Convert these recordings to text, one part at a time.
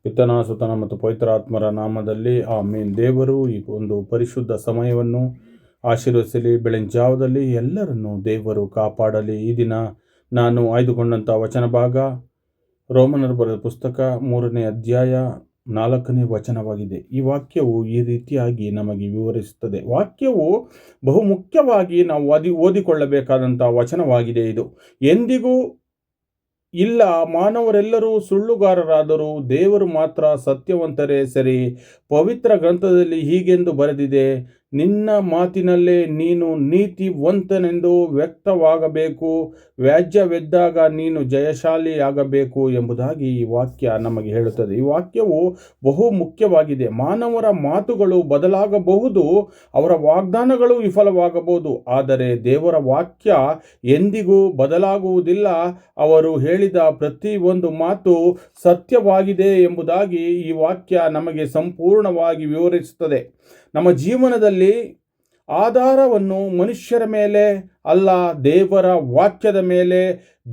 ಪಿತನ ಸುತನ ಮತ್ತು ಪವಿತ್ರಾತ್ಮರ ನಾಮದಲ್ಲಿ ಆಮೇನ್. ದೇವರು ಈ ಒಂದು ಪರಿಶುದ್ಧ ಸಮಯವನ್ನು ಆಶೀರ್ವದಿಸಲಿ. ಬೆಳಗಿನ ಜಾವದಲ್ಲಿ ಎಲ್ಲರನ್ನೂ ದೇವರು ಕಾಪಾಡಲಿ. ಈ ದಿನ ನಾನು ಆಯ್ದುಕೊಂಡಂಥ ವಚನ ಭಾಗ ರೋಮನರು ಬರೆದ ಪುಸ್ತಕ 3ನೇ ಅಧ್ಯಾಯ 4ನೇ ವಚನವಾಗಿದೆ. ಈ ವಾಕ್ಯವು ಈ ರೀತಿಯಾಗಿ ನಮಗೆ ವಿವರಿಸುತ್ತದೆ. ವಾಕ್ಯವು ಬಹುಮುಖ್ಯವಾಗಿ ನಾವು ಓದಿಕೊಳ್ಳಬೇಕಾದಂಥ ವಚನವಾಗಿದೆ. ಇದು ಎಂದಿಗೂ ಇಲ್ಲ, ಮಾನವರೆಲ್ಲರೂ ಸುಳ್ಳುಗಾರರಾದರೂ ದೇವರು ಮಾತ್ರ ಸತ್ಯವಂತರೇ ಸರಿ. ಪವಿತ್ರ ಗ್ರಂಥದಲ್ಲಿ ಹೀಗೆಂದು ಬರೆದಿದೆ, ನಿನ್ನ ಮಾತಿನಲ್ಲೇ ನೀನು ನೀತಿವಂತನೆಂದು ವ್ಯಕ್ತವಾಗಬೇಕು, ವ್ಯಾಜ್ಯವೆದ್ದಾಗ ನೀನು ಜಯಶಾಲಿಯಾಗಬೇಕು ಎಂಬುದಾಗಿ ಈ ವಾಕ್ಯ ನಮಗೆ ಹೇಳುತ್ತದೆ. ಈ ವಾಕ್ಯವು ಬಹು ಮುಖ್ಯವಾಗಿದೆ. ಮಾನವರ ಮಾತುಗಳು ಬದಲಾಗಬಹುದು, ಅವರ ವಾಗ್ದಾನಗಳು ವಿಫಲವಾಗಬಹುದು, ಆದರೆ ದೇವರ ವಾಕ್ಯ ಎಂದಿಗೂ ಬದಲಾಗುವುದಿಲ್ಲ. ಅವರು ಹೇಳಿದ ಪ್ರತಿಯೊಂದು ಮಾತು ಸತ್ಯವಾಗಿದೆ ಎಂಬುದಾಗಿ ಈ ವಾಕ್ಯ ನಮಗೆ ಸಂಪೂರ್ಣವಾಗಿ ವಿವರಿಸುತ್ತದೆ. ನಮ್ಮ ಜೀವನದಲ್ಲಿ ಆಧಾರವನ್ನು ಮನುಷ್ಯರ ಮೇಲೆ ಅಲ್ಲ, ದೇವರ ವಾಕ್ಯದ ಮೇಲೆ,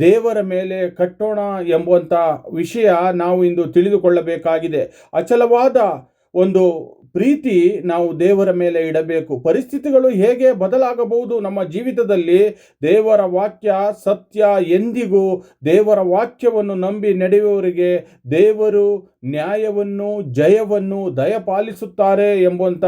ದೇವರ ಮೇಲೆ ಕಟ್ಟೋಣ ಎಂಬುವಂಥ ವಿಷಯ ನಾವು ಇಂದು ತಿಳಿದುಕೊಳ್ಳಬೇಕಾಗಿದೆ. ಅಚಲವಾದ ಒಂದು ಪ್ರೀತಿ ನಾವು ದೇವರ ಮೇಲೆ ಇಡಬೇಕು. ಪರಿಸ್ಥಿತಿಗಳು ಹೇಗೆ ಬದಲಾಗಬಹುದು ನಮ್ಮ ಜೀವಿತದಲ್ಲಿ, ದೇವರ ವಾಕ್ಯ ಸತ್ಯ. ಎಂದಿಗೂ ದೇವರ ವಾಕ್ಯವನ್ನು ನಂಬಿ ನಡೆಯುವವರಿಗೆ ದೇವರು ನ್ಯಾಯವನ್ನು, ಜಯವನ್ನು ದಯಪಾಲಿಸುತ್ತಾರೆ ಎಂಬುವಂಥ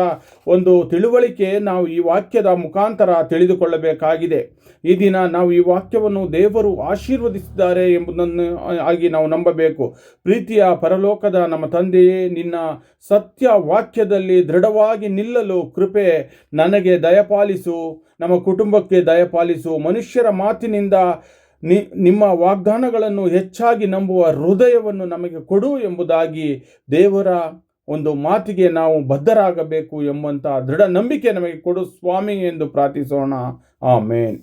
ಒಂದು ತಿಳುವಳಿಕೆ ನಾವು ಈ ವಾಕ್ಯದ ಮುಖಾಂತರ ತಿಳಿದುಕೊಳ್ಳಬೇಕಾಗಿದೆ. ಈ ದಿನ ನಾವು ಈ ವಾಕ್ಯವನ್ನು ದೇವರು ಆಶೀರ್ವದಿಸಿದ್ದಾರೆ ಎಂಬುದನ್ನು ಆಗಿ ನಾವು ನಂಬಬೇಕು. ಪ್ರೀತಿಯ ಪರಲೋಕದ ನಮ್ಮ ತಂದೆಯೇ, ನಿನ್ನ ಸತ್ಯ ವಾಕ್ಯದಲ್ಲಿ ದೃಢವಾಗಿ ನಿಲ್ಲಲು ಕೃಪೆ ನನಗೆ ದಯಪಾಲಿಸು, ನಮ್ಮ ಕುಟುಂಬಕ್ಕೆ ದಯಪಾಲಿಸು. ಮನುಷ್ಯರ ಮಾತಿನಿಂದ ನಿಮ್ಮ ವಾಗ್ದಾನಗಳನ್ನು ಹೆಚ್ಚಾಗಿ ನಂಬುವ ಹೃದಯವನ್ನು ನಮಗೆ ಕೊಡು ಎಂಬುದಾಗಿ ದೇವರ ಒಂದು ಮಾತಿಗೆ ನಾವು ಬದ್ಧರಾಗಬೇಕು ಎಂಬಂಥ ದೃಢ ನಂಬಿಕೆ ನಮಗೆ ಕೊಡು ಸ್ವಾಮಿ ಎಂದು ಪ್ರಾರ್ಥಿಸೋಣ. ಆಮೇನ್.